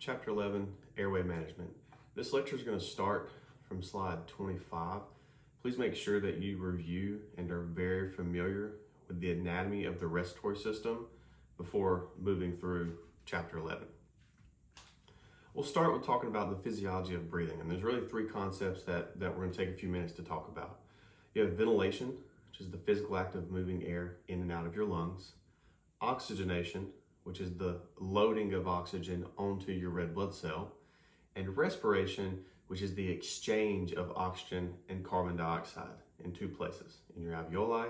Chapter 11, Airway Management. This lecture is going to start from slide 25. Please make sure that you review and are very familiar with the anatomy of the respiratory system before moving through chapter 11. We'll start with talking about the physiology of breathing, and there's really three concepts that we're going to take a few minutes to talk about. You have ventilation, which is the physical act of moving air in and out of your lungs. Oxygenation, which is the loading of oxygen onto your red blood cell. And respiration, which is the exchange of oxygen and carbon dioxide in two places, in your alveoli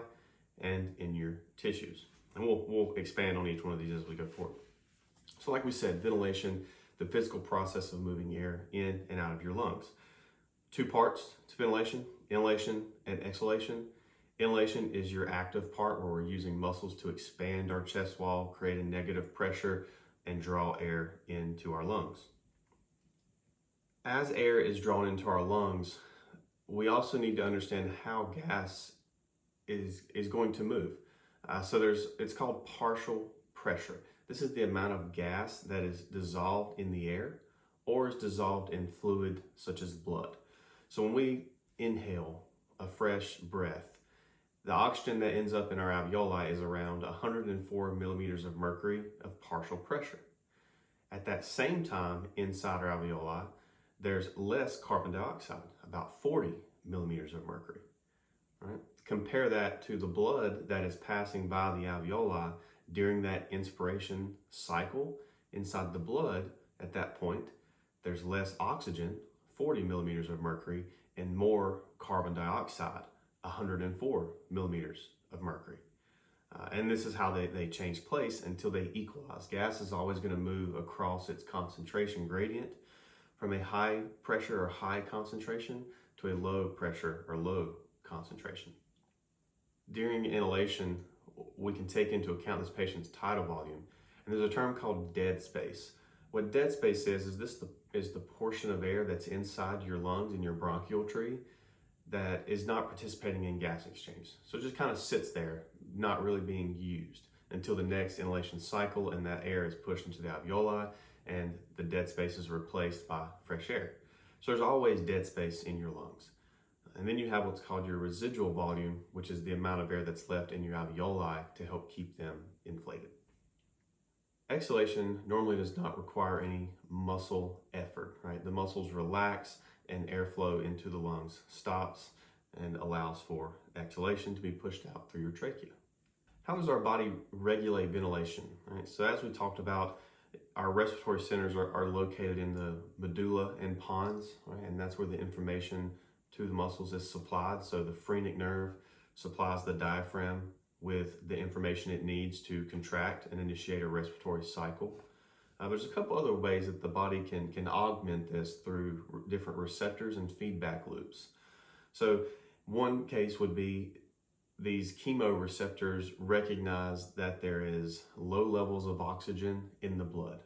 and in your tissues. And we'll expand on each one of these as we go forward. So like we said, ventilation, the physical process of moving air in and out of your lungs. Two parts to ventilation, inhalation and exhalation. Inhalation is your active part where we're using muscles to expand our chest wall, create a negative pressure, and draw air into our lungs. As air is drawn into our lungs, we also need to understand how gas is going to move. It's called partial pressure. This is the amount of gas that is dissolved in the air or is dissolved in fluid such as blood. So when we inhale a fresh breath, the oxygen that ends up in our alveoli is around 104 millimeters of mercury of partial pressure. At that same time, inside our alveoli, there's less carbon dioxide, about 40 millimeters of mercury. Right? Compare that to the blood that is passing by the alveoli during that inspiration cycle. Inside the blood, at that point, there's less oxygen, 40 millimeters of mercury, and more carbon dioxide, 104 millimeters of mercury. And this is how they change place until they equalize. Gas is always going to move across its concentration gradient from a high pressure or high concentration to a low pressure or low concentration. During inhalation, we can take into account this patient's tidal volume, and there's a term called dead space. What dead space is the portion of air that's inside your lungs in your bronchial tree that is not participating in gas exchange. So it just kind of sits there, not really being used until the next inhalation cycle, and that air is pushed into the alveoli and the dead space is replaced by fresh air. So there's always dead space in your lungs. And then you have what's called your residual volume, which is the amount of air that's left in your alveoli to help keep them inflated. Exhalation normally does not require any muscle effort, right? The muscles relax and airflow into the lungs stops and allows for exhalation to be pushed out through your trachea. How does our body regulate ventilation? Right? So as we talked about, our respiratory centers are located in the medulla and pons, right? And that's where the information to the muscles is supplied. So the phrenic nerve supplies the diaphragm with the information it needs to contract and initiate a respiratory cycle. There's a couple other ways that the body can augment this through different receptors and feedback loops. So one case would be these chemoreceptors recognize that there is low levels of oxygen in the blood.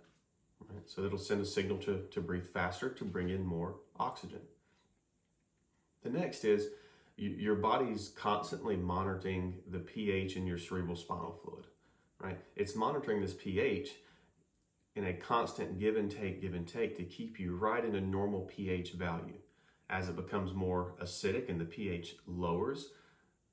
Right? So it'll send a signal to breathe faster to bring in more oxygen. The next is your body's constantly monitoring the pH in your cerebral spinal fluid. Right? It's monitoring this pH in a constant give and take to keep you right in a normal pH value. As it becomes more acidic and the pH lowers,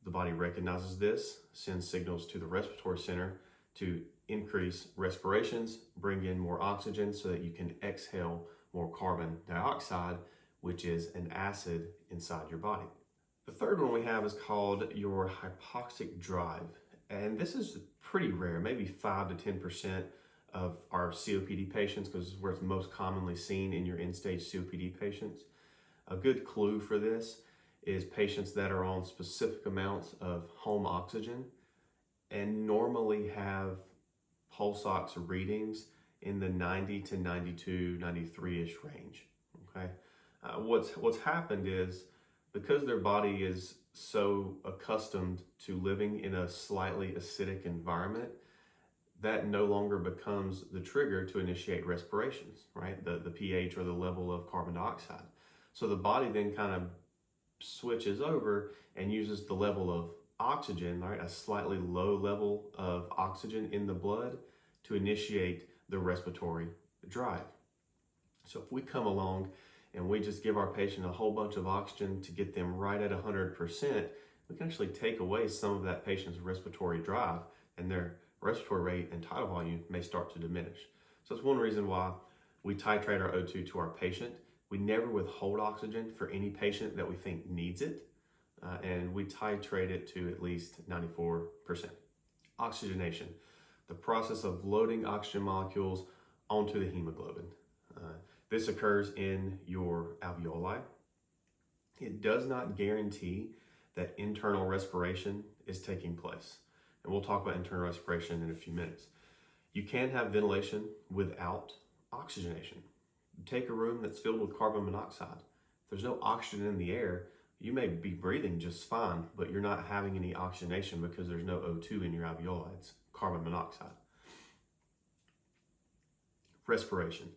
the body recognizes this, sends signals to the respiratory center to increase respirations, bring in more oxygen so that you can exhale more carbon dioxide, which is an acid inside your body. The third one we have is called your hypoxic drive. And this is pretty rare, maybe 5 to 10% of our COPD patients, because it's where it's most commonly seen in your end-stage COPD patients. A good clue for this is patients that are on specific amounts of home oxygen and normally have pulse ox readings in the 90 to 92, 93-ish range, okay? What's happened is because their body is so accustomed to living in a slightly acidic environment, that no longer becomes the trigger to initiate respirations, right? The pH or the level of carbon dioxide. So the body then kind of switches over and uses the level of oxygen, right? A slightly low level of oxygen in the blood to initiate the respiratory drive. So if we come along and we just give our patient a whole bunch of oxygen to get them right at 100%, we can actually take away some of that patient's respiratory drive, and their respiratory rate and tidal volume may start to diminish. So that's one reason why we titrate our O2 to our patient. We never withhold oxygen for any patient that we think needs it, and we titrate it to at least 94%. Oxygenation, the process of loading oxygen molecules onto the hemoglobin. This occurs in your alveoli. It does not guarantee that internal respiration is taking place. And we'll talk about internal respiration in a few minutes. You can have ventilation without oxygenation. Take a room that's filled with carbon monoxide. If there's no oxygen in the air, you may be breathing just fine, but you're not having any oxygenation because there's no O2 in your alveoli. It's carbon monoxide. Respiration.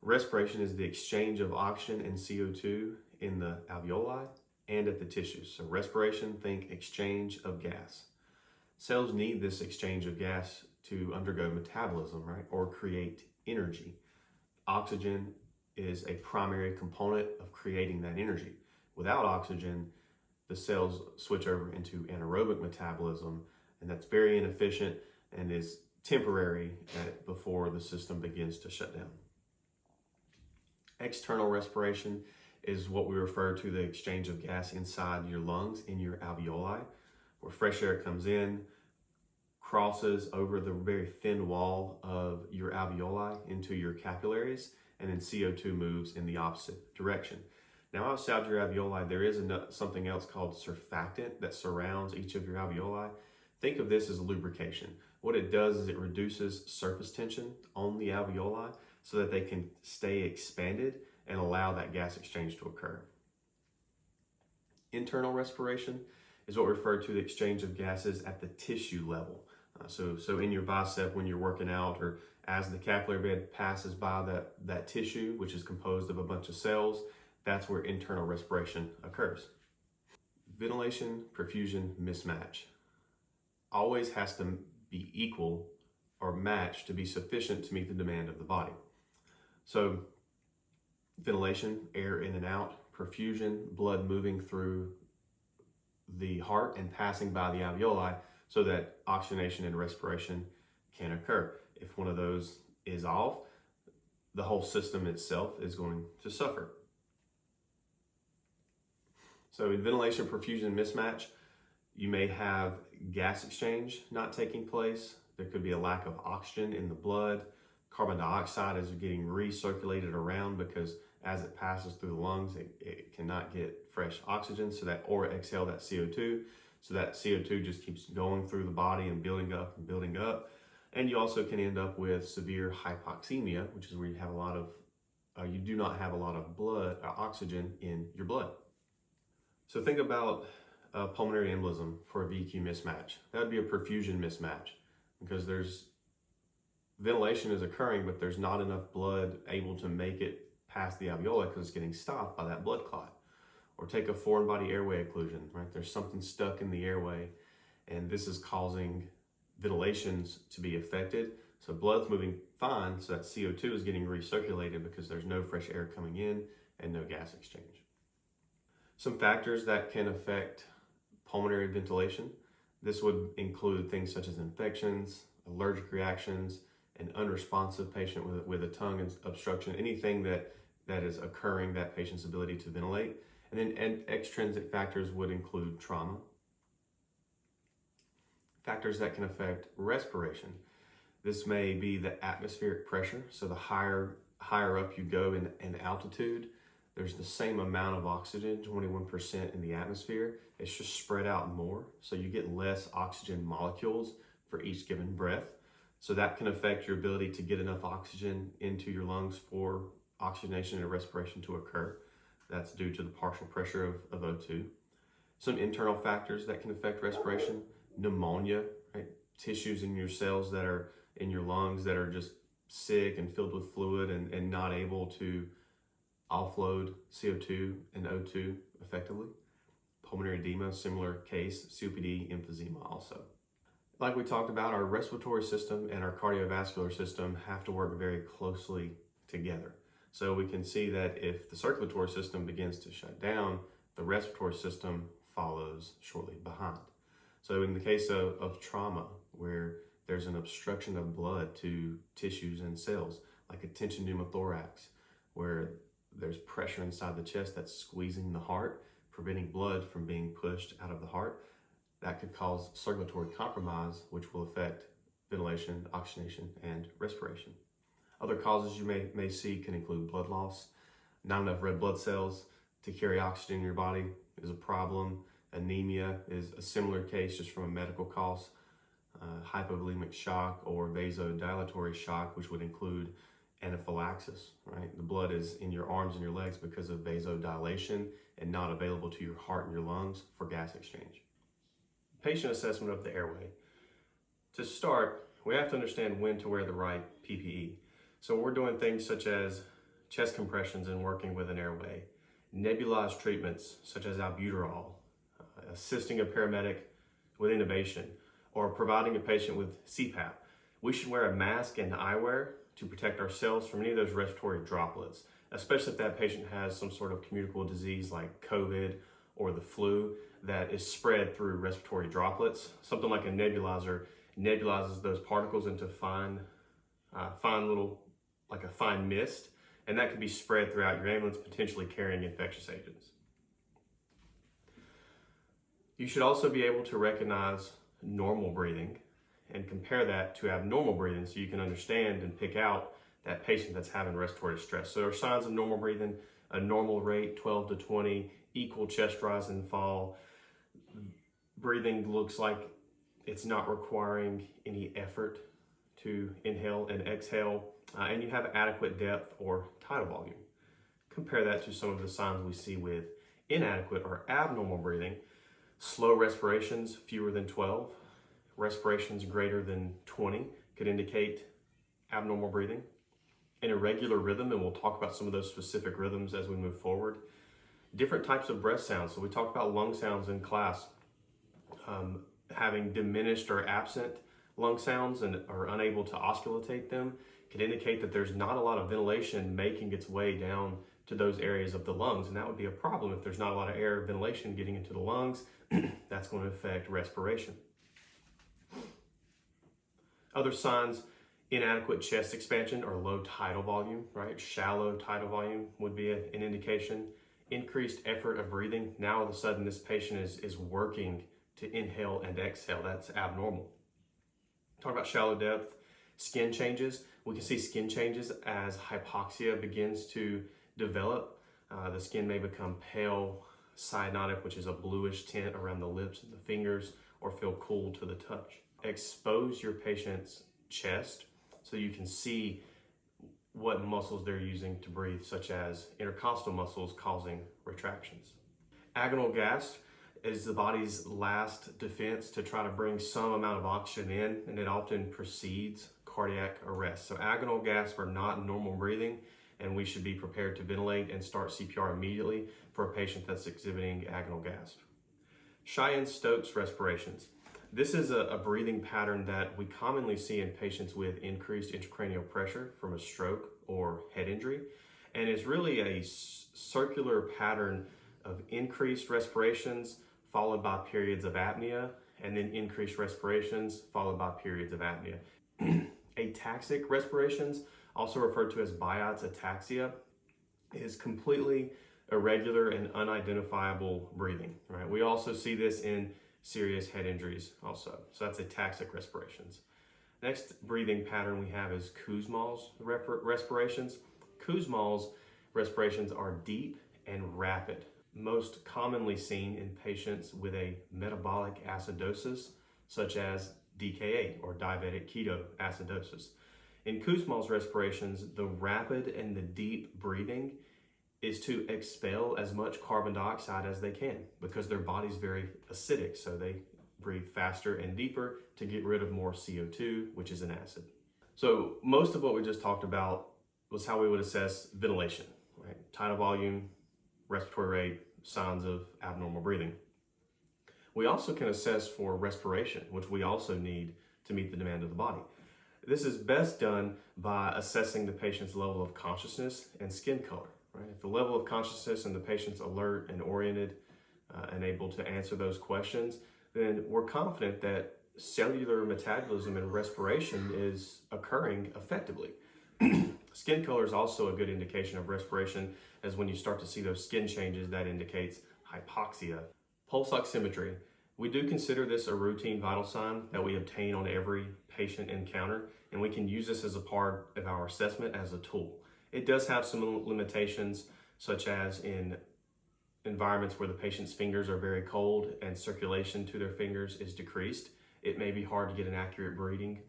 Respiration is the exchange of oxygen and CO2 in the alveoli and at the tissues. So respiration, think exchange of gas. Cells need this exchange of gas to undergo metabolism, right, or create energy. Oxygen is a primary component of creating that energy. Without oxygen, the cells switch over into anaerobic metabolism, and that's very inefficient and is temporary before the system begins to shut down. External respiration is what we refer to the exchange of gas inside your lungs, in your alveoli, where fresh air comes in, crosses over the very thin wall of your alveoli into your capillaries, and then CO2 moves in the opposite direction. Now, outside your alveoli, there is something else called surfactant that surrounds each of your alveoli. Think of this as lubrication. What it does is it reduces surface tension on the alveoli so that they can stay expanded and allow that gas exchange to occur. Internal respiration is what we refer to the exchange of gases at the tissue level. So in your bicep when you're working out, or as the capillary bed passes by that tissue, which is composed of a bunch of cells, that's where internal respiration occurs. Ventilation, perfusion, mismatch. Always has to be equal or match to be sufficient to meet the demand of the body. So ventilation, air in and out; perfusion, blood moving through the heart and passing by the alveoli so that oxygenation and respiration can occur. If one of those is off, the whole system itself is going to suffer. So in ventilation, perfusion, mismatch, you may have gas exchange not taking place. There could be a lack of oxygen in the blood. Carbon dioxide is getting recirculated around because as it passes through the lungs, it cannot get fresh oxygen, or exhale that CO2. So that CO2 just keeps going through the body and building up and building up. And you also can end up with severe hypoxemia, which is where you have you do not have a lot of oxygen in your blood. So think about pulmonary embolism for a VQ mismatch. That would be a perfusion mismatch because ventilation is occurring, but there's not enough blood able to make it past the alveoli because it's getting stopped by that blood clot. Or take a foreign body airway occlusion, right? There's something stuck in the airway, and this is causing ventilations to be affected. So blood's moving fine, so that CO2 is getting recirculated because there's no fresh air coming in and no gas exchange. Some factors that can affect pulmonary ventilation. This would include things such as infections, allergic reactions, an unresponsive patient with a tongue obstruction, anything that is occurring that patient's ability to ventilate. And then extrinsic factors would include trauma. Factors that can affect respiration. This may be the atmospheric pressure. So the higher up you go in altitude, there's the same amount of oxygen, 21% in the atmosphere. It's just spread out more. So you get less oxygen molecules for each given breath. So that can affect your ability to get enough oxygen into your lungs for oxygenation and respiration to occur. That's due to the partial pressure of O2. Some internal factors that can affect respiration: pneumonia, right? Tissues in your cells that are in your lungs that are just sick and filled with fluid and not able to offload CO2 and O2 effectively. Pulmonary edema, similar case. COPD, emphysema also. Like we talked about, our respiratory system and our cardiovascular system have to work very closely together. So we can see that if the circulatory system begins to shut down, the respiratory system follows shortly behind. So in the case of trauma, where there's an obstruction of blood to tissues and cells, like a tension pneumothorax, where there's pressure inside the chest that's squeezing the heart, preventing blood from being pushed out of the heart, that could cause circulatory compromise, which will affect ventilation, oxygenation, and respiration. Other causes you may see can include blood loss. Not enough red blood cells to carry oxygen in your body is a problem. Anemia is a similar case, just from a medical cause. Hypovolemic shock or vasodilatory shock, which would include anaphylaxis, right? The blood is in your arms and your legs because of vasodilation and not available to your heart and your lungs for gas exchange. Patient assessment of the airway. To start, we have to understand when to wear the right PPE. So we're doing things such as chest compressions and working with an airway, nebulized treatments such as albuterol, assisting a paramedic with intubation, or providing a patient with CPAP. We should wear a mask and eyewear to protect ourselves from any of those respiratory droplets, especially if that patient has some sort of communicable disease like COVID or the flu that is spread through respiratory droplets. Something like a nebulizer nebulizes those particles into fine little, like a fine mist, and that can be spread throughout your ambulance, potentially carrying infectious agents. You should also be able to recognize normal breathing and compare that to abnormal breathing so you can understand and pick out that patient that's having respiratory distress. So there are signs of normal breathing: a normal rate, 12 to 20, equal chest rise and fall. Breathing looks like it's not requiring any effort to inhale and exhale, and you have adequate depth or tidal volume. Compare that to some of the signs we see with inadequate or abnormal breathing: slow respirations, fewer than 12, respirations greater than 20 could indicate abnormal breathing. An irregular rhythm, and we'll talk about some of those specific rhythms as we move forward. Different types of breath sounds. So we talked about lung sounds in class. Having diminished or absent lung sounds and are unable to auscultate them could indicate that there's not a lot of ventilation making its way down to those areas of the lungs, and that would be a problem if there's not a lot of air ventilation getting into the lungs. That's going to affect respiration. Other signs: inadequate chest expansion or low tidal volume, right? Shallow tidal volume would be an indication. Increased effort of breathing. Now all of a sudden this patient is working to inhale and exhale. That's abnormal. Talk about shallow depth. Skin changes. We can see skin changes as hypoxia begins to develop. The skin may become pale, cyanotic, which is a bluish tint around the lips and the fingers, or feel cool to the touch. Expose your patient's chest so you can see what muscles they're using to breathe, such as intercostal muscles causing retractions. Agonal gas is the body's last defense to try to bring some amount of oxygen in, and it often precedes cardiac arrest. So agonal gasp are not normal breathing, and we should be prepared to ventilate and start CPR immediately for a patient that's exhibiting agonal gasp. Cheyenne-Stokes respirations. This is a breathing pattern that we commonly see in patients with increased intracranial pressure from a stroke or head injury, and it's really a circular pattern of increased respirations followed by periods of apnea, and then increased respirations followed by periods of apnea. Ataxic respirations, also referred to as Biot's ataxia, is completely irregular and unidentifiable breathing, right? We also see this in serious head injuries also. So that's ataxic respirations. Next breathing pattern we have is Kussmaul's respirations. Kussmaul's respirations are deep and rapid, most commonly seen in patients with a metabolic acidosis, such as DKA or diabetic ketoacidosis. In Kussmaul's respirations, the rapid and the deep breathing is to expel as much carbon dioxide as they can because their body's very acidic, so they breathe faster and deeper to get rid of more CO2, which is an acid. So most of what we just talked about was how we would assess ventilation, right? Tidal volume, respiratory rate, signs of abnormal breathing. We also can assess for respiration, which we also need to meet the demand of the body. This is best done by assessing the patient's level of consciousness and skin color. Right? If the level of consciousness and the patient's alert and oriented and able to answer those questions, then we're confident that cellular metabolism and respiration is occurring effectively. Skin color is also a good indication of respiration, as when you start to see those skin changes, that indicates hypoxia. Pulse oximetry. We do consider this a routine vital sign that we obtain on every patient encounter, and we can use this as a part of our assessment as a tool. It does have some limitations, such as in environments where the patient's fingers are very cold and circulation to their fingers is decreased. It may be hard to get an accurate reading.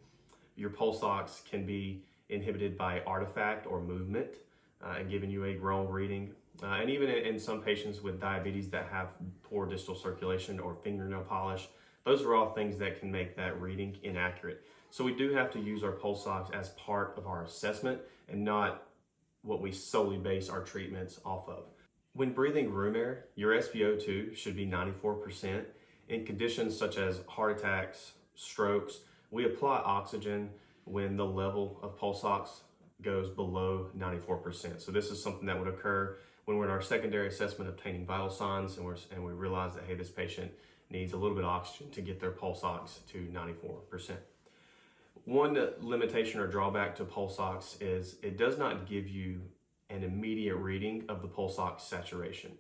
Your pulse ox can be inhibited by artifact or movement and giving you a wrong reading. And even in some patients with diabetes that have poor distal circulation or fingernail polish, those are all things that can make that reading inaccurate. So we do have to use our pulse ox as part of our assessment and not what we solely base our treatments off of. When breathing room air, your SpO2 should be 94%. In conditions such as heart attacks, strokes, we apply oxygen when the level of pulse ox goes below 94%. So this is something that would occur when we're in our secondary assessment obtaining vital signs and we realize that, hey, this patient needs a little bit of oxygen to get their pulse ox to 94%. One limitation or drawback to pulse ox is it does not give you an immediate reading of the pulse ox saturation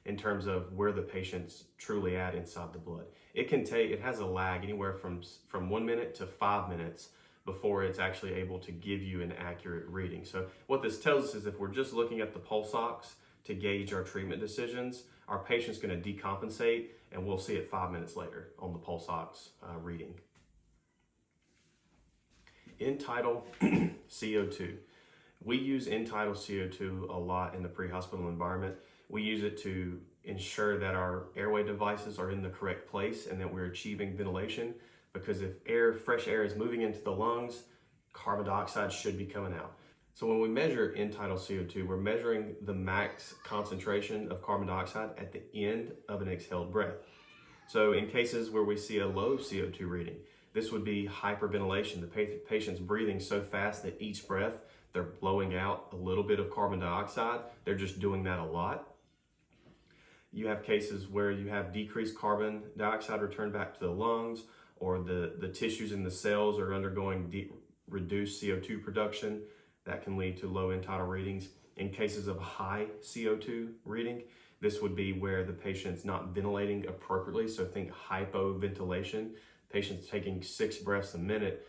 in terms of where the patient's truly at inside the blood. It has a lag anywhere from 1 minute to 5 minutes before it's actually able to give you an accurate reading. So what this tells us is if we're just looking at the pulse ox to gauge our treatment decisions, our patient's going to decompensate and we'll see it 5 minutes later on the pulse ox reading. End-tidal CO2. We use end-tidal CO2 a lot in the pre-hospital environment. We use it to ensure that our airway devices are in the correct place and that we're achieving ventilation, because if fresh air is moving into the lungs, carbon dioxide should be coming out. So when we measure end-tidal CO2, we're measuring the max concentration of carbon dioxide at the end of an exhaled breath. So in cases where we see a low CO2 reading, this would be hyperventilation. The patient's breathing so fast that each breath they're blowing out a little bit of carbon dioxide. They're just doing that a lot. You have cases where you have decreased carbon dioxide return back to the lungs, or the tissues in the cells are undergoing reduced CO2 production. That can lead to low end-tidal readings. In cases of high CO2 reading, this would be where the patient's not ventilating appropriately. So think hypoventilation. Patient's taking 6 breaths a minute.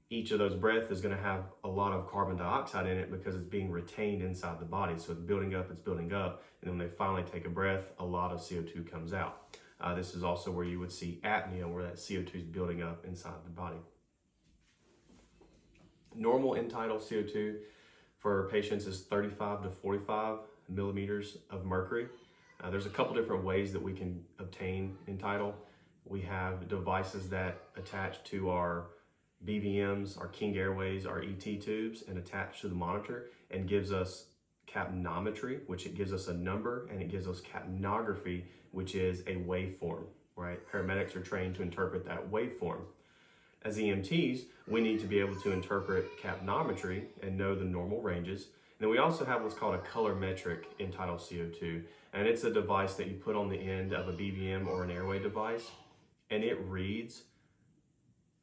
Each of those breaths is going to have a lot of carbon dioxide in it because it's being retained inside the body. So it's building up, and then when they finally take a breath, a lot of CO2 comes out. This is also where you would see apnea, where that CO2 is building up inside the body. Normal end-tidal CO2 for patients is 35 to 45 millimeters of mercury. There's a couple different ways that we can obtain end-tidal. We have devices that attach to our BVMs, our King Airways, our ET tubes, and attach to the monitor and gives us capnometry, which it gives us a number, and it gives us capnography, which is a waveform, right? Paramedics are trained to interpret that waveform. As EMTs, we need to be able to interpret capnometry and know the normal ranges. And then we also have what's called a colorimetric end-tidal CO2, and it's a device that you put on the end of a BVM or an Airway device, and it reads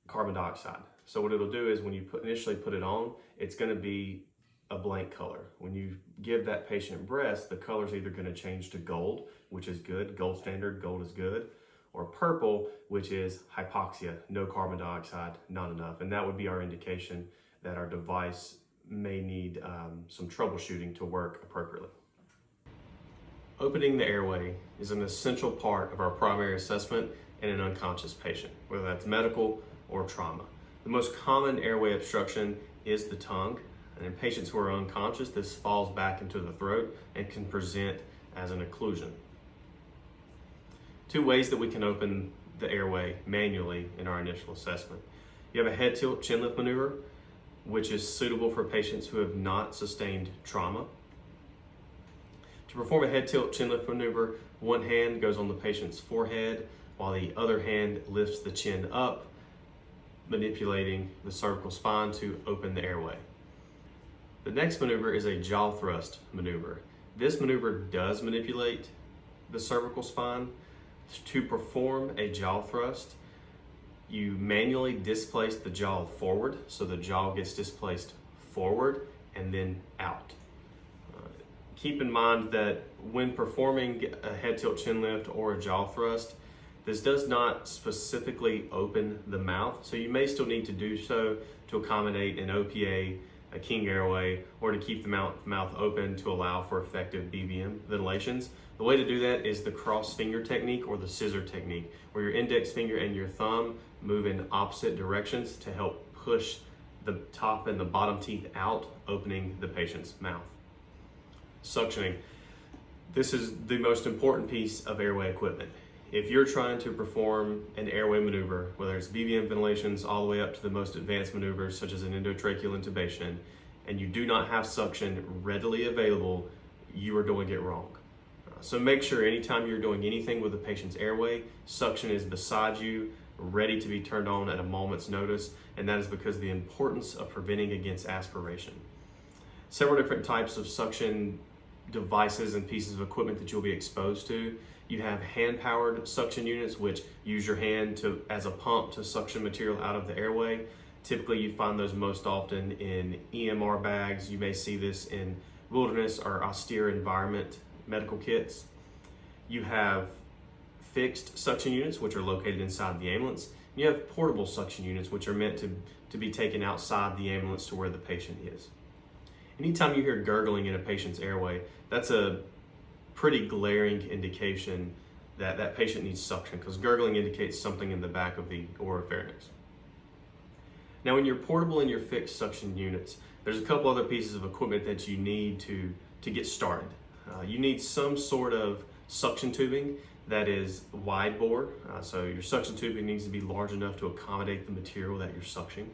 carbon dioxide. So what it'll do is when you initially put it on, it's going to be a blank color. When you give that patient breaths, the color's either going to change to gold, which is good, gold standard, gold is good, or purple, which is hypoxia, no carbon dioxide, not enough. And that would be our indication that our device may need some troubleshooting to work appropriately. Opening the airway is an essential part of our primary assessment in an unconscious patient, whether that's medical or trauma. The most common airway obstruction is the tongue, and in patients who are unconscious, this falls back into the throat and can present as an occlusion. 2 ways that we can open the airway manually in our initial assessment. You have a head tilt chin lift maneuver, which is suitable for patients who have not sustained trauma. To perform a head tilt chin lift maneuver, one hand goes on the patient's forehead while the other hand lifts the chin up manipulating the cervical spine to open the airway. The next maneuver is a jaw thrust maneuver. This maneuver does manipulate the cervical spine. To perform a jaw thrust, you manually displace the jaw forward, so the jaw gets displaced forward and then out. Keep in mind that when performing a head tilt chin lift or a jaw thrust, this does not specifically open the mouth, so you may still need to do so to accommodate an OPA, a king airway, or to keep the mouth open to allow for effective BVM ventilations. The way to do that is the cross finger technique or the scissor technique, where your index finger and your thumb move in opposite directions to help push the top and the bottom teeth out, opening the patient's mouth. Suctioning. This is the most important piece of airway equipment. If you're trying to perform an airway maneuver, whether it's BVM ventilations all the way up to the most advanced maneuvers such as an endotracheal intubation, and you do not have suction readily available, you are doing it wrong. So make sure anytime you're doing anything with the patient's airway, suction is beside you, ready to be turned on at a moment's notice, and that is because of the importance of preventing against aspiration. Several different types of suction devices and pieces of equipment that you'll be exposed to. You have hand-powered suction units, which use your hand as a pump to suction material out of the airway. Typically, you find those most often in EMR bags. You may see this in wilderness or austere environment medical kits. You have fixed suction units, which are located inside the ambulance. You have portable suction units, which are meant to be taken outside the ambulance to where the patient is. Anytime you hear gurgling in a patient's airway, that's a pretty glaring indication that that patient needs suction, because gurgling indicates something in the back of the oropharynx. Now, in your portable and your fixed suction units, there's a couple other pieces of equipment that you need to get started. You need some sort of suction tubing that is wide bore. So your suction tubing needs to be large enough to accommodate the material that you're suctioning.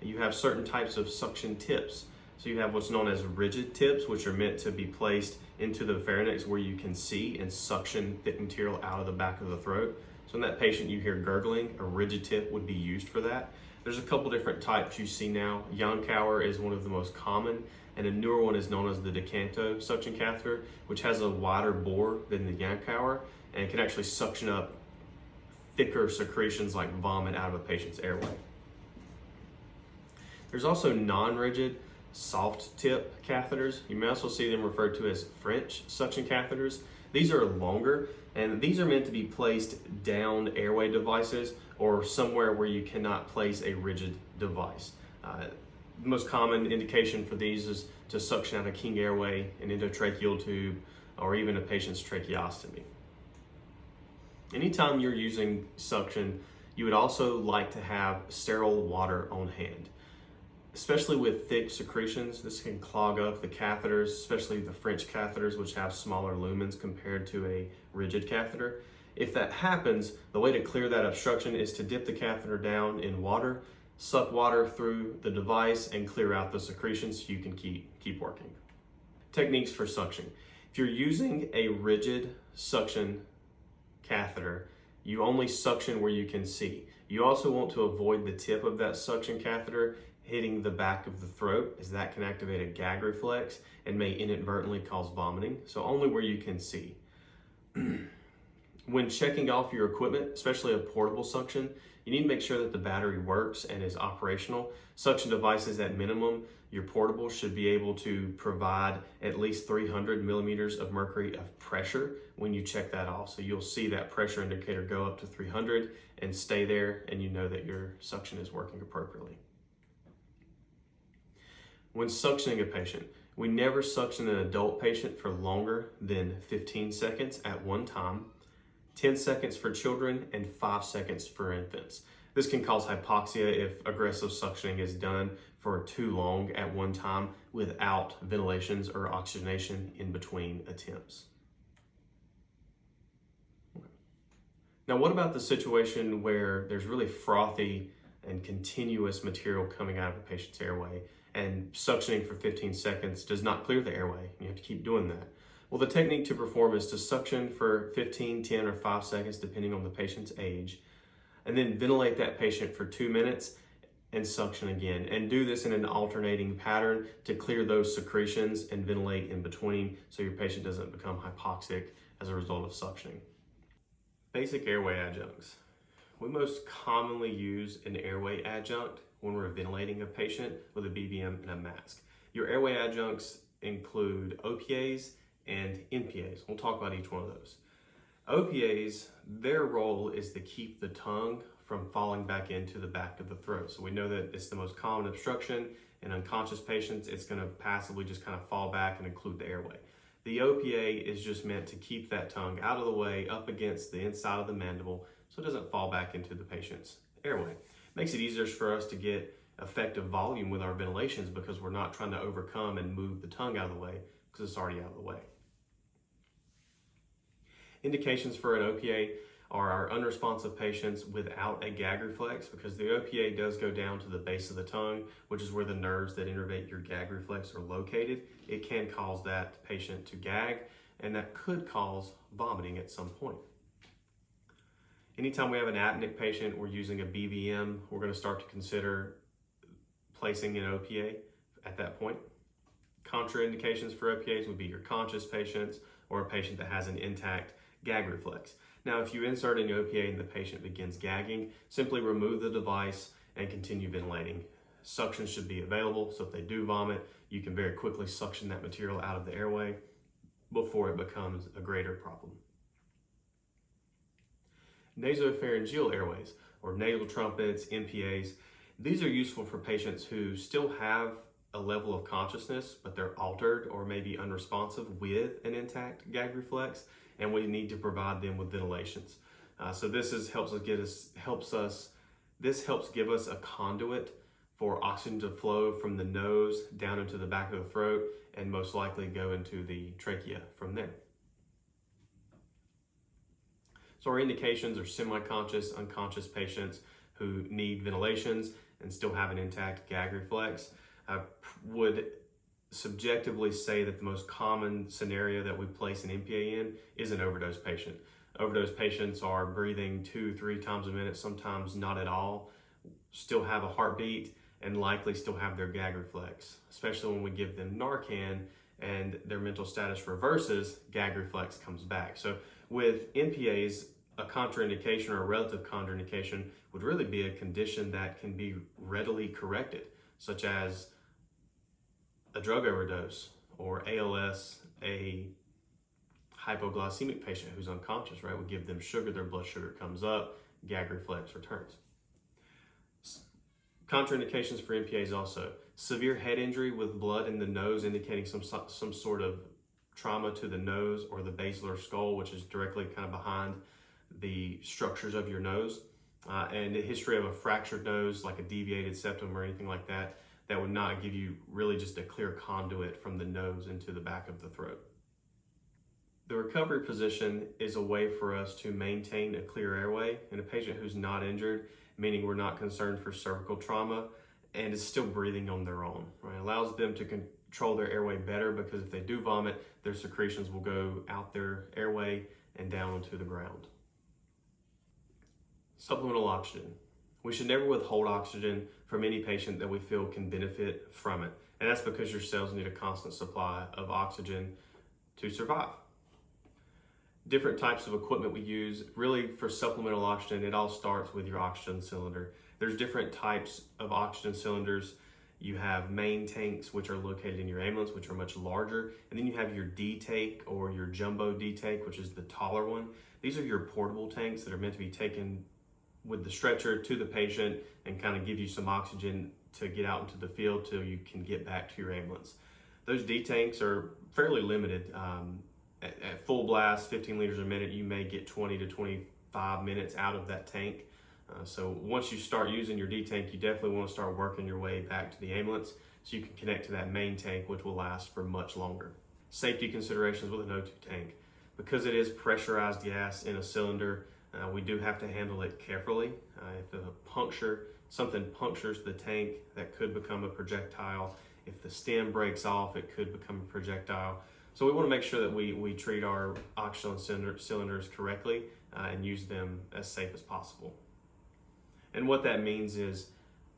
You have certain types of suction tips. So you have what's known as rigid tips, which are meant to be placed into the pharynx where you can see and suction thick material out of the back of the throat. So in that patient you hear gurgling, a rigid tip would be used for that. There's a couple different types you see now. Youngkower is one of the most common, and a newer one is known as the Decanto suction catheter, which has a wider bore than the Youngkower and can actually suction up thicker secretions like vomit out of a patient's airway. There's also non-rigid soft tip catheters. You may also see them referred to as French suction catheters. These are longer, and these are meant to be placed down airway devices or somewhere where you cannot place a rigid device. The most common indication for these is to suction out a king airway, an endotracheal tube, or even a patient's tracheostomy. Anytime you're using suction, you would also like to have sterile water on hand. Especially with thick secretions, this can clog up the catheters, especially the French catheters, which have smaller lumens compared to a rigid catheter. If that happens, the way to clear that obstruction is to dip the catheter down in water, suck water through the device, and clear out the secretions so you can keep working. Techniques for suction. If you're using a rigid suction catheter, you only suction where you can see. You also want to avoid the tip of that suction catheter hitting the back of the throat, as that can activate a gag reflex and may inadvertently cause vomiting. So only where you can see. When checking off your equipment, especially a portable suction, you need to make sure that the battery works and is operational. Suction devices at minimum, your portable should be able to provide at least 300 millimeters of mercury of pressure when you check that off. So you'll see that pressure indicator go up to 300 and stay there, and you know that your suction is working appropriately. When suctioning a patient, we never suction an adult patient for longer than 15 seconds at one time, 10 seconds for children, and 5 seconds for infants. This can cause hypoxia if aggressive suctioning is done for too long at one time without ventilations or oxygenation in between attempts. Now, what about the situation where there's really frothy and continuous material coming out of a patient's airway, and suctioning for 15 seconds does not clear the airway? You have to keep doing that. Well, the technique to perform is to suction for 15, 10, or 5 seconds, depending on the patient's age, and then ventilate that patient for 2 minutes, and suction again. And do this in an alternating pattern to clear those secretions and ventilate in between so your patient doesn't become hypoxic as a result of suctioning. Basic airway adjuncts. We most commonly use an airway adjunct when we're ventilating a patient with a BVM and a mask. Your airway adjuncts include OPAs and NPAs. We'll talk about each one of those. OPAs, their role is to keep the tongue from falling back into the back of the throat. So we know that it's the most common obstruction in unconscious patients. It's going to passively just kind of fall back and include the airway. The OPA is just meant to keep that tongue out of the way, up against the inside of the mandible, so it doesn't fall back into the patient's airway. Makes it easier for us to get effective volume with our ventilations because we're not trying to overcome and move the tongue out of the way because it's already out of the way. Indications for an OPA are our unresponsive patients without a gag reflex, because the OPA does go down to the base of the tongue, which is where the nerves that innervate your gag reflex are located. It can cause that patient to gag, and that could cause vomiting at some point. Anytime we have an apneic patient, we're using a BVM, we're going to start to consider placing an OPA at that point. Contraindications for OPAs would be your conscious patients or a patient that has an intact gag reflex. Now, if you insert an OPA and the patient begins gagging, simply remove the device and continue ventilating. Suction should be available, so if they do vomit, you can very quickly suction that material out of the airway before it becomes a greater problem. Nasopharyngeal airways, or nasal trumpets, NPAs, these are useful for patients who still have a level of consciousness, but they're altered or maybe unresponsive with an intact gag reflex, and we need to provide them with ventilations. So this helps give us a conduit for oxygen to flow from the nose down into the back of the throat and most likely go into the trachea from there. So our indications are semi-conscious, unconscious patients who need ventilations and still have an intact gag reflex. I would subjectively say that the most common scenario that we place an NPA in is an overdose patient. Overdose patients are breathing 2-3 times a minute, sometimes not at all, still have a heartbeat, and likely still have their gag reflex. Especially when we give them Narcan and their mental status reverses, gag reflex comes back. So with NPAs, a contraindication or a relative contraindication would really be a condition that can be readily corrected, such as a drug overdose or ALS, a hypoglycemic patient who's unconscious, right? We give them sugar, their blood sugar comes up, gag reflex returns. Contraindications for NPAs also. Severe head injury with blood in the nose indicating some sort of trauma to the nose or the basilar skull, which is directly kind of behind the structures of your nose. And a history of a fractured nose, like a deviated septum or anything like that, that would not give you really just a clear conduit from the nose into the back of the throat. The recovery position is a way for us to maintain a clear airway in a patient who's not injured, meaning we're not concerned for cervical trauma and is still breathing on their own. Right? It allows them to control their airway better, because if they do vomit, their secretions will go out their airway and down onto the ground. Supplemental oxygen. We should never withhold oxygen from any patient that we feel can benefit from it. And that's because your cells need a constant supply of oxygen to survive. Different types of equipment we use, really for supplemental oxygen, it all starts with your oxygen cylinder. There's different types of oxygen cylinders. You have main tanks, which are located in your ambulance, which are much larger. And then you have your D-tank or your jumbo D-tank, which is the taller one. These are your portable tanks that are meant to be taken with the stretcher to the patient and kind of give you some oxygen to get out into the field till you can get back to your ambulance. Those D-tanks are fairly limited. At full blast, 15 liters a minute, you may get 20 to 25 minutes out of that tank. So once you start using your D-tank, you definitely want to start working your way back to the ambulance so you can connect to that main tank, which will last for much longer. Safety considerations with an O2 tank. Because it is pressurized gas in a cylinder, we do have to handle it carefully. If something punctures the tank, that could become a projectile. If the stem breaks off, it could become a projectile. So we want to make sure that we treat our oxygen cylinders correctly and use them as safe as possible. And what that means is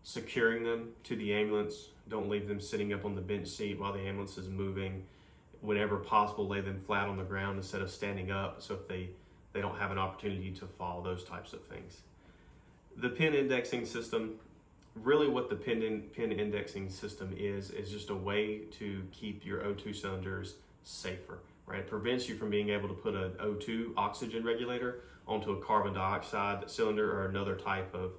securing them to the ambulance. Don't leave them sitting up on the bench seat while the ambulance is moving. Whenever possible, lay them flat on the ground instead of standing up, so if they don't have an opportunity to fall, those types of things. The pin indexing system, really what the pin indexing system is just a way to keep your O2 cylinders safer, right? It prevents you from being able to put an O2 oxygen regulator onto a carbon dioxide cylinder or another type of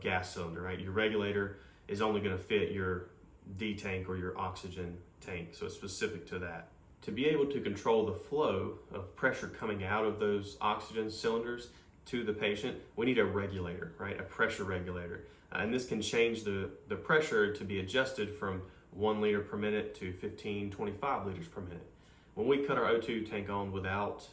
gas cylinder, right? Your regulator is only going to fit your D tank or your oxygen tank, so it's specific to that. To be able to control the flow of pressure coming out of those oxygen cylinders to the patient, we need a regulator, right? A pressure regulator. And this can change the pressure to be adjusted from 1 liter per minute to 15, 25 liters per minute. When we cut our O2 tank on without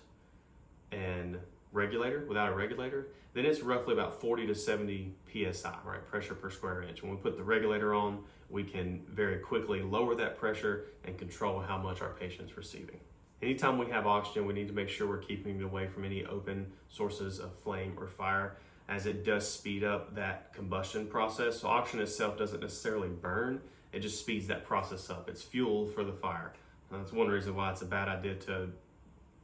a regulator, then it's roughly about 40 to 70 PSI, right? Pressure per square inch. When we put the regulator on, we can very quickly lower that pressure and control how much our patient's receiving. Anytime we have oxygen, we need to make sure we're keeping it away from any open sources of flame or fire, as it does speed up that combustion process. So oxygen itself doesn't necessarily burn, it just speeds that process up. It's fuel for the fire. That's one reason why it's a bad idea to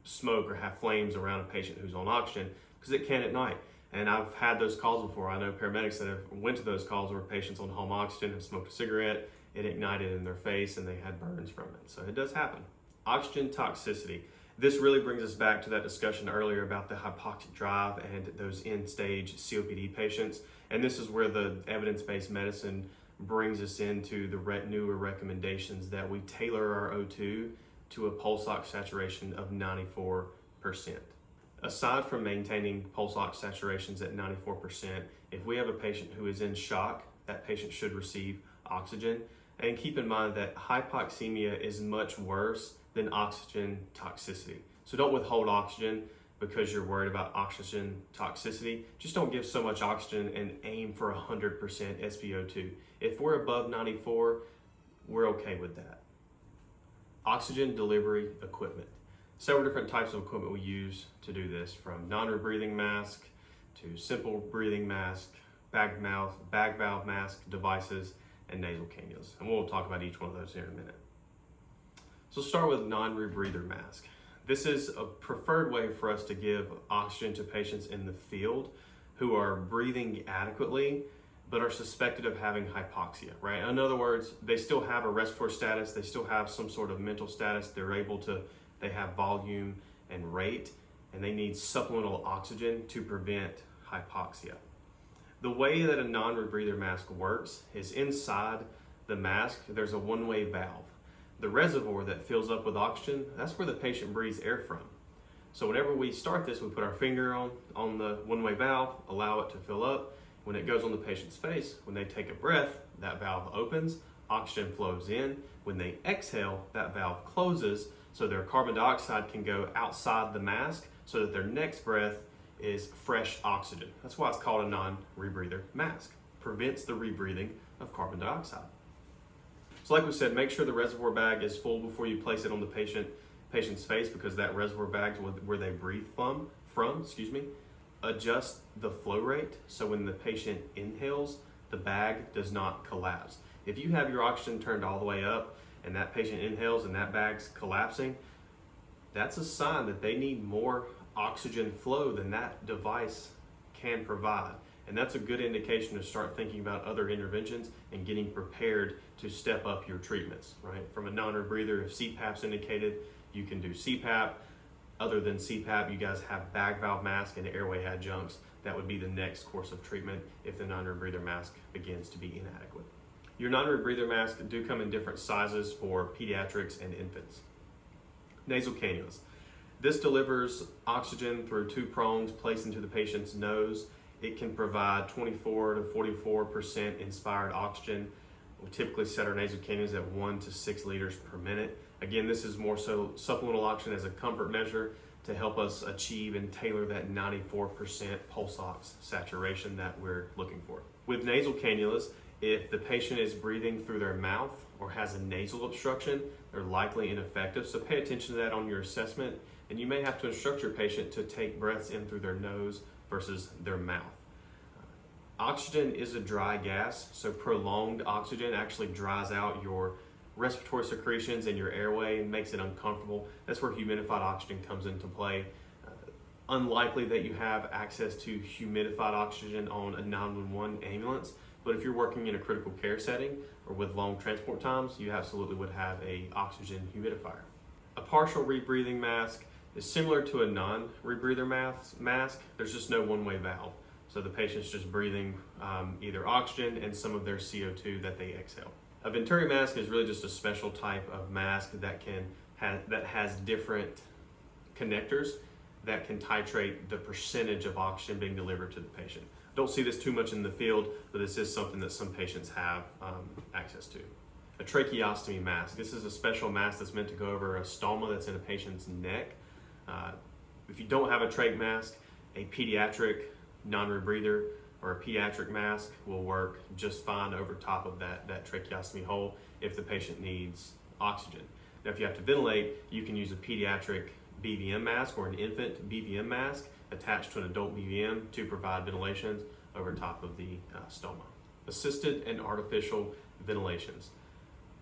smoke or have flames around a patient who's on oxygen, because it can at night. And I've had those calls before. I know paramedics that have went to those calls where patients on home oxygen have smoked a cigarette, it ignited in their face and they had burns from it. So it does happen. Oxygen toxicity. This really brings us back to that discussion earlier about the hypoxic drive and those end-stage COPD patients. And this is where the evidence-based medicine brings us into the newer recommendations that we tailor our O2 to a pulse ox saturation of 94%. Aside from maintaining pulse ox saturations at 94%, if we have a patient who is in shock, that patient should receive oxygen. And keep in mind that hypoxemia is much worse than oxygen toxicity. So don't withhold oxygen because you're worried about oxygen toxicity. Just don't give so much oxygen and aim for 100% SpO2. If we're above 94, we're okay with that. Oxygen delivery equipment. Several different types of equipment we use to do this, from non-rebreathing mask to simple breathing mask, bag valve mask devices, and nasal cannulas. And we'll talk about each one of those here in a minute. So start with non-rebreather mask. This is a preferred way for us to give oxygen to patients in the field who are breathing adequately but are suspected of having hypoxia, right? In other words, they still have a respiratory status, they still have some sort of mental status, they have volume and rate, and they need supplemental oxygen to prevent hypoxia. The way that a non-rebreather mask works is inside the mask, there's a one-way valve. The reservoir that fills up with oxygen, that's where the patient breathes air from. So whenever we start this, we put our finger on the one-way valve, allow it to fill up. When it goes on the patient's face, when they take a breath, that valve opens, oxygen flows in. When they exhale, that valve closes so their carbon dioxide can go outside the mask so that their next breath is fresh oxygen. That's why it's called a non-rebreather mask. Prevents the rebreathing of carbon dioxide. So like we said, make sure the reservoir bag is full before you place it on the patient's face, because that reservoir bag is where they breathe from. Adjust the flow rate so when the patient inhales, the bag does not collapse. If you have your oxygen turned all the way up and that patient inhales and that bag's collapsing, that's a sign that they need more oxygen flow than that device can provide. And that's a good indication to start thinking about other interventions and getting prepared to step up your treatments, right? From a non-rebreather, if CPAP's indicated, you can do CPAP. Other than CPAP, you guys have bag valve mask and airway adjuncts. That would be the next course of treatment if the non-rebreather mask begins to be inadequate. Your non-rebreather masks do come in different sizes for pediatrics and infants. Nasal cannulas. This delivers oxygen through two prongs placed into the patient's nose. It can provide 24 to 44% inspired oxygen. We typically set our nasal cannulas at 1 to 6 liters per minute. Again, this is more so supplemental oxygen as a comfort measure to help us achieve and tailor that 94% pulse ox saturation that we're looking for. With nasal cannulas, if the patient is breathing through their mouth or has a nasal obstruction, they're likely ineffective. So pay attention to that on your assessment, and you may have to instruct your patient to take breaths in through their nose versus their mouth. Oxygen is a dry gas, so prolonged oxygen actually dries out your respiratory secretions in your airway and makes it uncomfortable. That's where humidified oxygen comes into play. Unlikely that you have access to humidified oxygen on a 911 ambulance, but if you're working in a critical care setting or with long transport times, you absolutely would have a oxygen humidifier. A partial rebreathing mask is similar to a non-rebreather mask. There's just no one-way valve. So the patient's just breathing either oxygen and some of their CO2 that they exhale. A Venturi mask is really just a special type of mask that has different connectors that can titrate the percentage of oxygen being delivered to the patient. Don't see this too much in the field, but this is something that some patients have access to. A tracheostomy mask. This is a special mask that's meant to go over a stoma that's in a patient's neck. If you don't have a trach mask, a pediatric non-rebreather or a pediatric mask will work just fine over top of that tracheostomy hole if the patient needs oxygen. Now, if you have to ventilate, you can use a pediatric BVM mask or an infant BVM mask attached to an adult BVM to provide ventilation over top of the stoma. Assisted and artificial ventilations.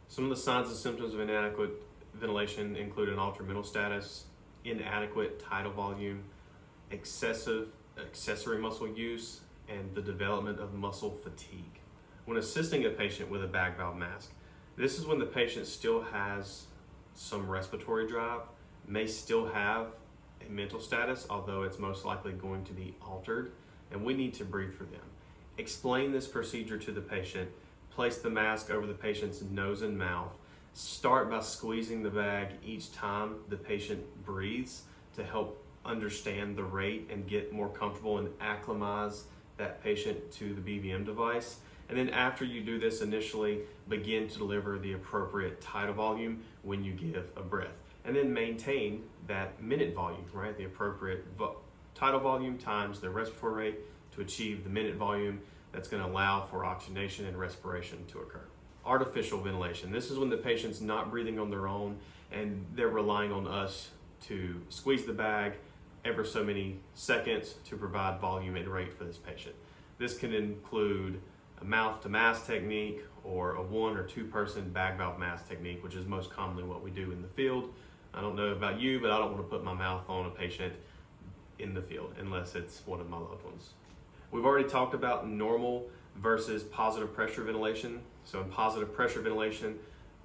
Some of the signs and symptoms of inadequate ventilation include an altered mental status, inadequate tidal volume, excessive accessory muscle use, and the development of muscle fatigue. When assisting a patient with a bag valve mask, this is when the patient still has some respiratory drive, may still have a mental status, although it's most likely going to be altered, and we need to breathe for them. Explain this procedure to the patient, place the mask over the patient's nose and mouth, start by squeezing the bag each time the patient breathes to help understand the rate and get more comfortable and acclimatize that patient to the BVM device. And then after you do this initially, begin to deliver the appropriate tidal volume when you give a breath. And then maintain that minute volume, right? The appropriate tidal volume times the respiratory rate to achieve the minute volume that's going to allow for oxygenation and respiration to occur. Artificial ventilation. This is when the patient's not breathing on their own and they're relying on us to squeeze the bag ever so many seconds to provide volume and rate for this patient. This can include a mouth to mask technique or a 1 or 2 person bag valve mask technique, which is most commonly what we do in the field. I don't know about you, but I don't want to put my mouth on a patient in the field unless it's one of my loved ones. We've already talked about normal versus positive pressure ventilation. So in positive pressure ventilation,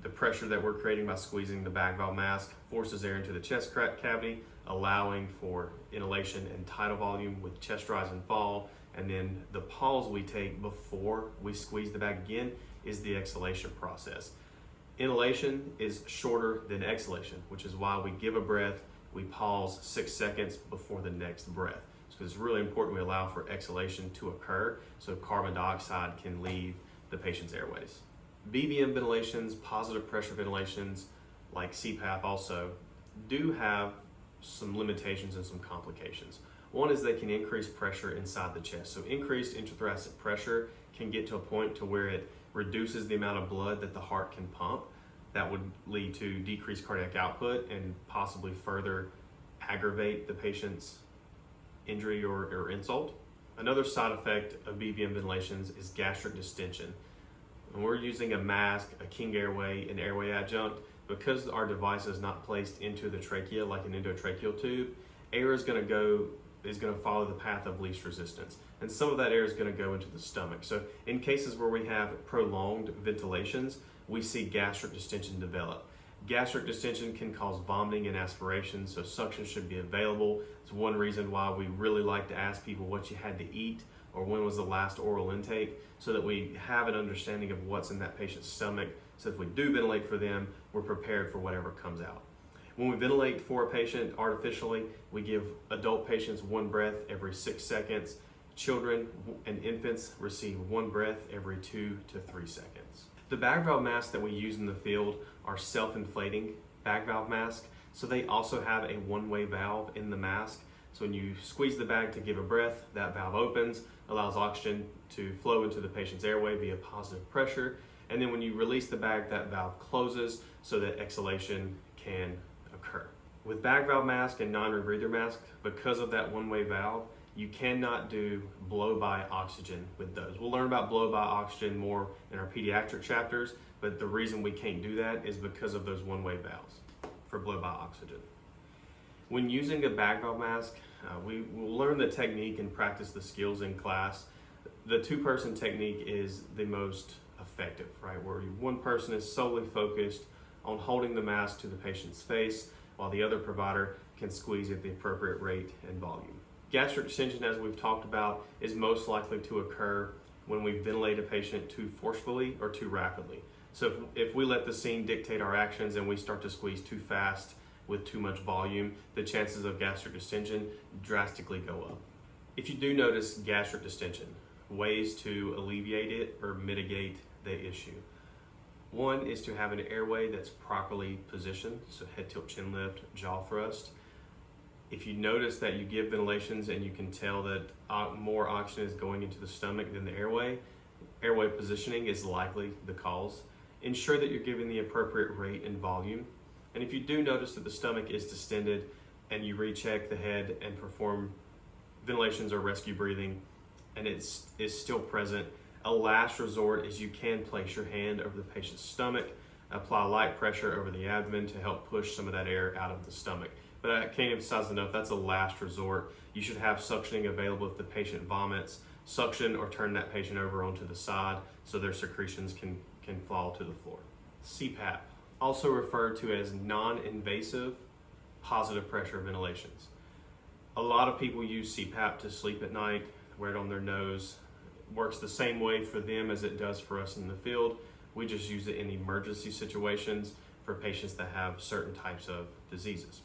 the pressure that we're creating by squeezing the bag valve mask forces air into the chest cavity, allowing for inhalation and tidal volume with chest rise and fall. And then the pause we take before we squeeze the bag again is the exhalation process. Inhalation is shorter than exhalation, which is why we give a breath, we pause 6 seconds before the next breath. So it's really important we allow for exhalation to occur so carbon dioxide can leave the patient's airways. BVM ventilations, positive pressure ventilations, like CPAP also, do have some limitations and some complications. One is they can increase pressure inside the chest. So increased intrathoracic pressure can get to a point to where it reduces the amount of blood that the heart can pump. That would lead to decreased cardiac output and possibly further aggravate the patient's injury or insult. Another side effect of BVM ventilations is gastric distension. When we're using a mask, a King Airway, an airway adjunct, because our device is not placed into the trachea like an endotracheal tube, air is going to follow the path of least resistance. And some of that air is going to go into the stomach. So in cases where we have prolonged ventilations, we see gastric distension develop. Gastric distension can cause vomiting and aspiration, so suction should be available. It's one reason why we really like to ask people what you had to eat or when was the last oral intake, so that we have an understanding of what's in that patient's stomach. So if we do ventilate for them, we're prepared for whatever comes out. When we ventilate for a patient artificially, we give adult patients 1 breath every 6 seconds. Children and infants receive 1 breath every 2 to 3 seconds. The bag valve masks that we use in the field are self-inflating bag valve masks, so they also have a one-way valve in the mask. So when you squeeze the bag to give a breath, that valve opens, allows oxygen to flow into the patient's airway via positive pressure, and then when you release the bag, that valve closes so that exhalation can occur. With bag valve mask and non-rebreather mask, because of that one-way valve, You cannot do blow-by oxygen with those. We'll learn about blow-by oxygen more in our pediatric chapters, but the reason we can't do that is because of those one-way valves for blow-by oxygen. When using a bag valve mask, we will learn the technique and practice the skills in class. The two-person technique is the most effective, right? Where one person is solely focused on holding the mask to the patient's face, while the other provider can squeeze at the appropriate rate and volume. Gastric distension, as we've talked about, is most likely to occur when we ventilate a patient too forcefully or too rapidly. So if we let the scene dictate our actions and we start to squeeze too fast with too much volume, the chances of gastric distension drastically go up. If you do notice gastric distension, ways to alleviate it or mitigate the issue. One is to have an airway that's properly positioned, so head tilt, chin lift, jaw thrust. If you notice that you give ventilations and you can tell that more oxygen is going into the stomach than the airway positioning is likely the cause. Ensure that you're giving the appropriate rate and volume. And if you do notice that the stomach is distended and you recheck the head and perform ventilations or rescue breathing and it is still present, a last resort is you can place your hand over the patient's stomach, apply light pressure over the abdomen to help push some of that air out of the stomach. But I can't emphasize enough, that's a last resort. You should have suctioning available if the patient vomits. Suction or turn that patient over onto the side so their secretions can fall to the floor. CPAP, also referred to as non-invasive positive pressure ventilations. A lot of people use CPAP to sleep at night, wear it on their nose. It works the same way for them as it does for us in the field. We just use it in emergency situations for patients that have certain types of diseases.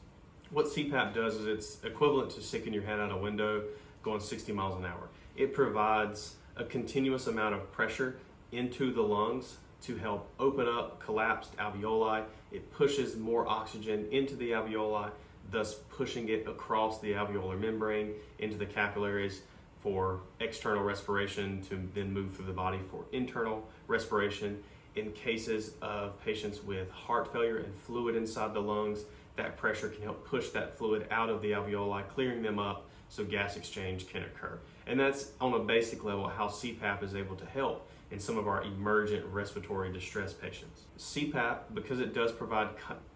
What CPAP does is it's equivalent to sticking your head out a window going 60 miles an hour. It provides a continuous amount of pressure into the lungs to help open up collapsed alveoli. It pushes more oxygen into the alveoli, thus pushing it across the alveolar membrane into the capillaries for external respiration to then move through the body for internal respiration. In cases of patients with heart failure and fluid inside the lungs, that pressure can help push that fluid out of the alveoli, clearing them up so gas exchange can occur. And that's on a basic level how CPAP is able to help in some of our emergent respiratory distress patients. CPAP, because it does provide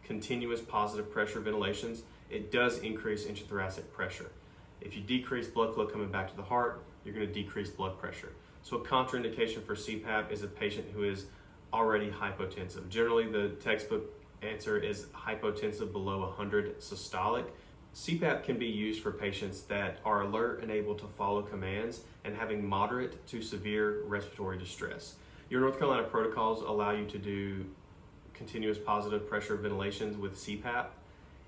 continuous positive pressure ventilations, it does increase intrathoracic pressure. If you decrease blood flow coming back to the heart, you're going to decrease blood pressure. So a contraindication for CPAP is a patient who is already hypotensive. Generally, the textbook answer is hypotensive below 100 systolic. CPAP can be used for patients that are alert and able to follow commands and having moderate to severe respiratory distress. Your North Carolina protocols allow you to do continuous positive pressure ventilations with CPAP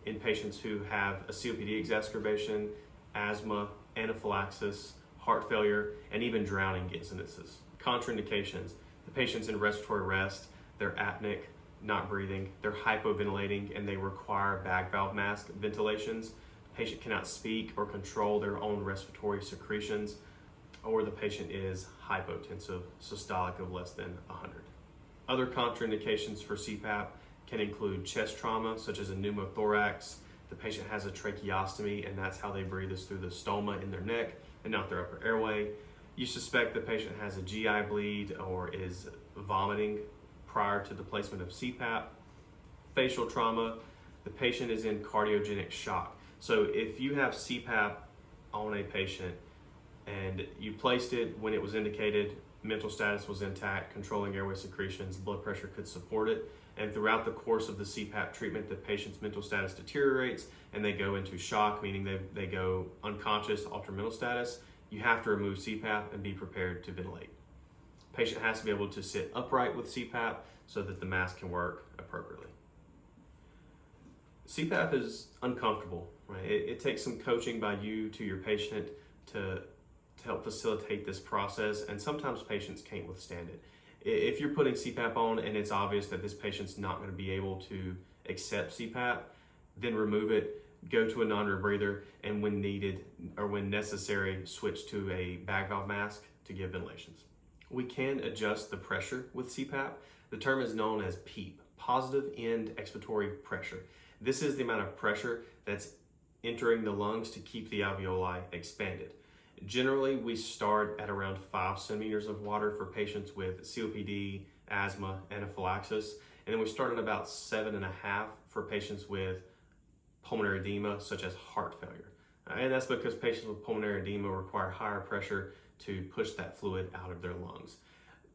in patients who have a COPD exacerbation, asthma, anaphylaxis, heart failure, and even drowning incidences. Contraindications: the patient's in respiratory rest, they're apneic, not breathing, they're hypoventilating, and they require bag valve mask ventilations. The patient cannot speak or control their own respiratory secretions, or the patient is hypotensive, systolic of less than 100. Other contraindications for CPAP can include chest trauma, such as a pneumothorax. The patient has a tracheostomy, and that's how they breathe, is through the stoma in their neck and not their upper airway. You suspect the patient has a GI bleed or is vomiting prior to the placement of CPAP. Facial trauma, the patient is in cardiogenic shock. So if you have CPAP on a patient and you placed it when it was indicated, mental status was intact, controlling airway secretions, blood pressure could support it, and throughout the course of the CPAP treatment, the patient's mental status deteriorates and they go into shock, meaning they go unconscious, altered mental status, you have to remove CPAP and be prepared to ventilate. Patient has to be able to sit upright with CPAP so that the mask can work appropriately. CPAP is uncomfortable, right? It takes some coaching by you to your patient to help facilitate this process, and sometimes patients can't withstand it. If you're putting CPAP on and it's obvious that this patient's not going to be able to accept CPAP, then remove it, go to a non-rebreather, and when needed or when necessary, switch to a bag valve mask to give ventilations. We can adjust the pressure with CPAP. The term is known as PEEP, positive end expiratory pressure. This is the amount of pressure that's entering the lungs to keep the alveoli expanded. Generally, we start at around 5 centimeters of water for patients with COPD, asthma, anaphylaxis, and then we start at about 7.5 for patients with pulmonary edema, such as heart failure. And that's because patients with pulmonary edema require higher pressure to push that fluid out of their lungs.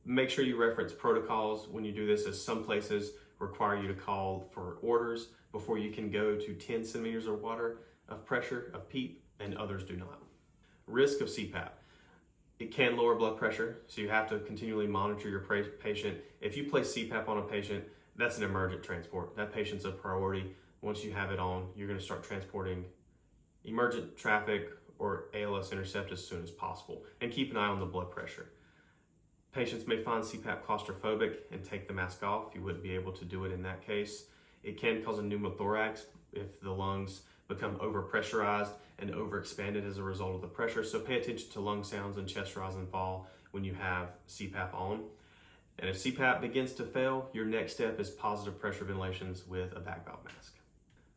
Make sure you reference protocols when you do this, as some places require you to call for orders before you can go to 10 centimeters of water of pressure of PEEP, and others do not. Risk of CPAP. It can lower blood pressure, so you have to continually monitor your patient. If you place CPAP on a patient, that's an emergent transport. That patient's a priority. Once you have it on, you're going to start transporting emergent traffic or ALS intercept as soon as possible, and keep an eye on the blood pressure. Patients may find CPAP claustrophobic and take the mask off. You wouldn't be able to do it in that case. It can cause a pneumothorax if the lungs become overpressurized and overexpanded as a result of the pressure. So pay attention to lung sounds and chest rise and fall when you have CPAP on. And if CPAP begins to fail, your next step is positive pressure ventilations with a back valve mask.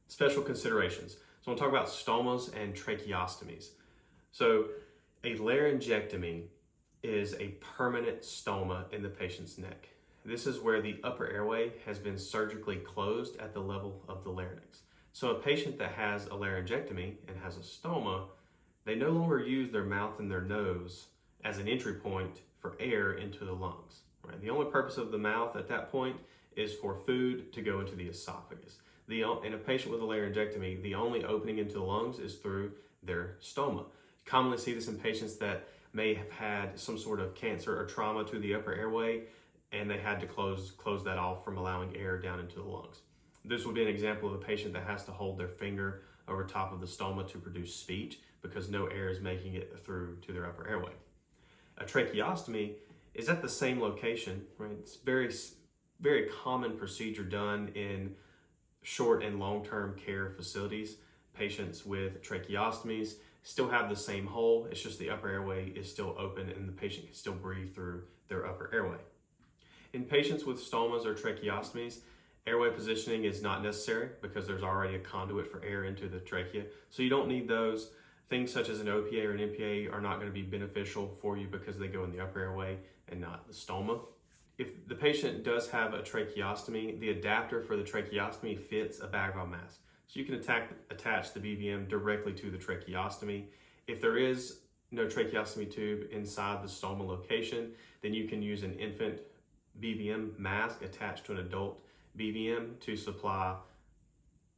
Special considerations. So I'm going to talk about stomas and tracheostomies. So a laryngectomy is a permanent stoma in the patient's neck. This is where the upper airway has been surgically closed at the level of the larynx. So a patient that has a laryngectomy and has a stoma, they no longer use their mouth and their nose as an entry point for air into the lungs. Right? The only purpose of the mouth at that point is for food to go into the esophagus. In a patient with a laryngectomy, the only opening into the lungs is through their stoma. Commonly see this in patients that may have had some sort of cancer or trauma to the upper airway, and they had to close that off from allowing air down into the lungs. This would be an example of a patient that has to hold their finger over top of the stoma to produce speech because no air is making it through to their upper airway. A tracheostomy is at the same location, right? It's very common procedure done in short and long-term care facilities. Patients with tracheostomies still have the same hole. It's just the upper airway is still open and the patient can still breathe through their upper airway. In patients with stomas or tracheostomies, airway positioning is not necessary because there's already a conduit for air into the trachea. So you don't need those. Things such as an OPA or an NPA are not going to be beneficial for you because they go in the upper airway and not the stoma. If the patient does have a tracheostomy, the adapter for the tracheostomy fits a bag valve mask. So you can attach the BVM directly to the tracheostomy. If there is no tracheostomy tube inside the stoma location, then you can use an infant BVM mask attached to an adult BVM to supply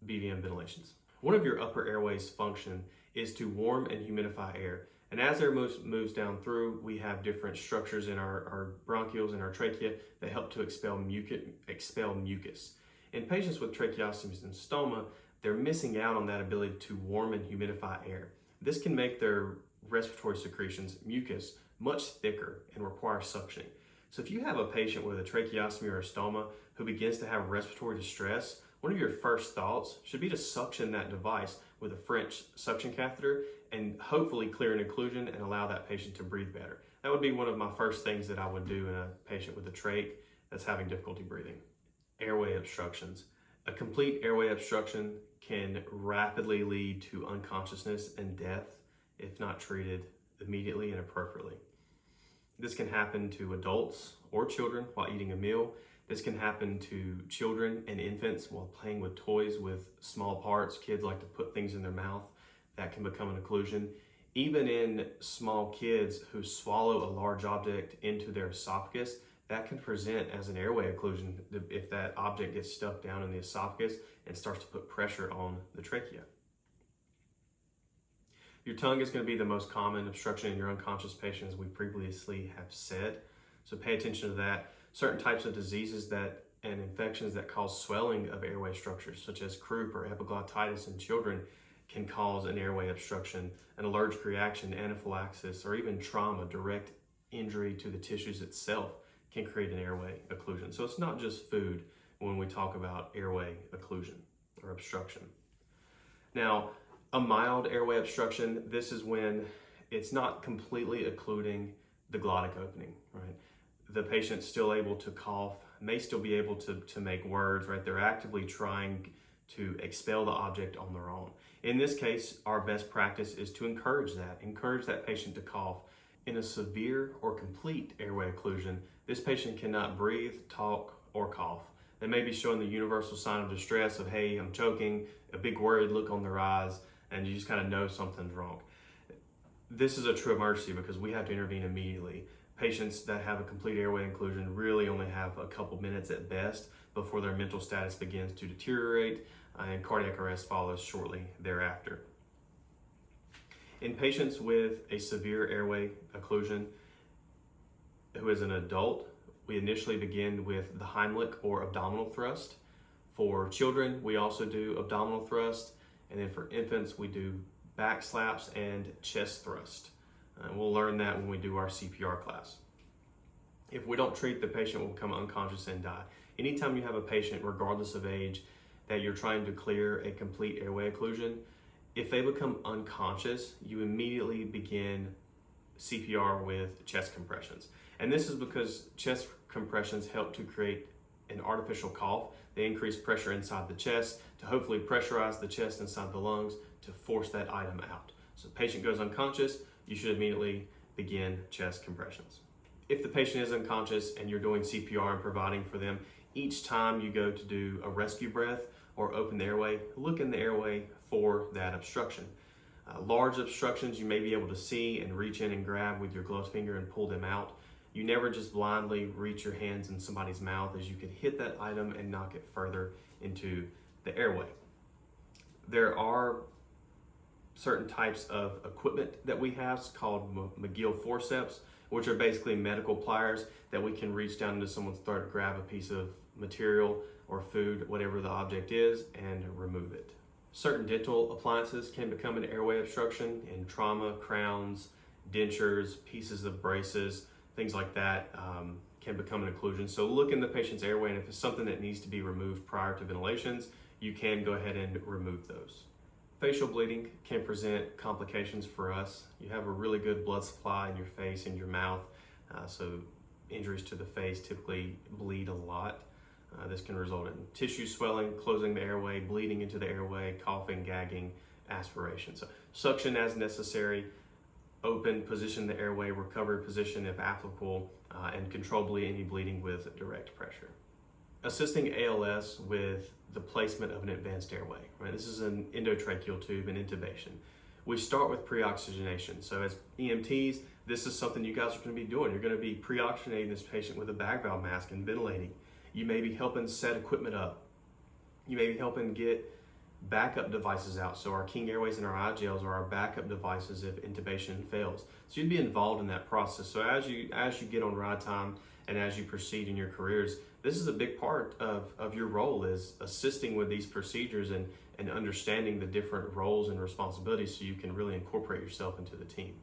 BVM ventilations. One of your upper airways function is to warm and humidify air. And as air moves down through, we have different structures in our bronchioles and our trachea that help to expel mucus. In patients with tracheostomies and stoma, they're missing out on that ability to warm and humidify air. This can make their respiratory secretions, mucus, much thicker and require suctioning. So if you have a patient with a tracheostomy or a stoma who begins to have respiratory distress, one of your first thoughts should be to suction that device with a French suction catheter and hopefully clear an occlusion and allow that patient to breathe better. That would be one of my first things that I would do in a patient with a trach that's having difficulty breathing. Airway obstructions. A complete airway obstruction can rapidly lead to unconsciousness and death if not treated immediately and appropriately. This can happen to adults or children while eating a meal. This can happen to children and infants while playing with toys with small parts. Kids like to put things in their mouth. That can become an occlusion. Even in small kids who swallow a large object into their esophagus, that can present as an airway occlusion if that object gets stuck down in the esophagus and starts to put pressure on the trachea. Your tongue is going to be the most common obstruction in your unconscious patients, we previously have said. So pay attention to that. Certain types of diseases and infections that cause swelling of airway structures, such as croup or epiglottitis in children, can cause an airway obstruction. An allergic reaction, anaphylaxis, or even trauma, direct injury to the tissues itself can create an airway occlusion. So it's not just food when we talk about airway occlusion or obstruction. Now, a mild airway obstruction, this is when it's not completely occluding the glottic opening, right? The patient's still able to cough, may still be able to make words, right? They're actively trying to expel the object on their own. In this case, our best practice is to encourage that patient to cough. In a severe or complete airway occlusion, this patient cannot breathe, talk, or cough. They may be showing the universal sign of distress of, hey, I'm choking, a big worried look on their eyes, and you just kind of know something's wrong. This is a true emergency because we have to intervene immediately. Patients that have a complete airway occlusion really only have a couple minutes at best before their mental status begins to deteriorate, and cardiac arrest follows shortly thereafter. In patients with a severe airway occlusion who is an adult, we initially begin with the Heimlich or abdominal thrust. For children, we also do abdominal thrust, and then for infants, we do back slaps and chest thrust. We'll learn that when we do our CPR class. If we don't treat, the patient will become unconscious and die. Anytime you have a patient, regardless of age, that you're trying to clear a complete airway occlusion, if they become unconscious, you immediately begin CPR with chest compressions. And this is because chest compressions help to create an artificial cough. They increase pressure inside the chest to hopefully pressurize the chest inside the lungs to force that item out. So the patient goes unconscious, you should immediately begin chest compressions. If the patient is unconscious and you're doing CPR and providing for them, each time you go to do a rescue breath or open the airway, look in the airway for that obstruction. Large obstructions you may be able to see and reach in and grab with your gloved finger and pull them out. You never just blindly reach your hands in somebody's mouth, as you could hit that item and knock it further into the airway. There are certain types of equipment that we have called McGill forceps, which are basically medical pliers that we can reach down into someone's throat to grab a piece of material or food, whatever the object is, and remove it. Certain dental appliances can become an airway obstruction in trauma, crowns, dentures, pieces of braces, things like that can become an occlusion. So look in the patient's airway, and if it's something that needs to be removed prior to ventilations, you can go ahead and remove those. Facial bleeding can present complications for us. You have a really good blood supply in your face and your mouth, so injuries to the face typically bleed a lot. This can result in tissue swelling, closing the airway, bleeding into the airway, coughing, gagging, aspiration. So suction as necessary, open, position the airway, recovery position if applicable, and control any bleeding with direct pressure. Assisting ALS with the placement of an advanced airway, right? This is an endotracheal tube and intubation. We start with pre-oxygenation. So as EMTs, this is something you guys are going to be doing. You're going to be pre-oxygenating this patient with a bag valve mask and ventilating. You may be helping set equipment up. You may be helping get backup devices out. So our King Airways and our iGels are our backup devices if intubation fails. So you'd be involved in that process. So as you get on ride time and as you proceed in your careers, this is a big part of your role, is assisting with these procedures and understanding the different roles and responsibilities so you can really incorporate yourself into the team.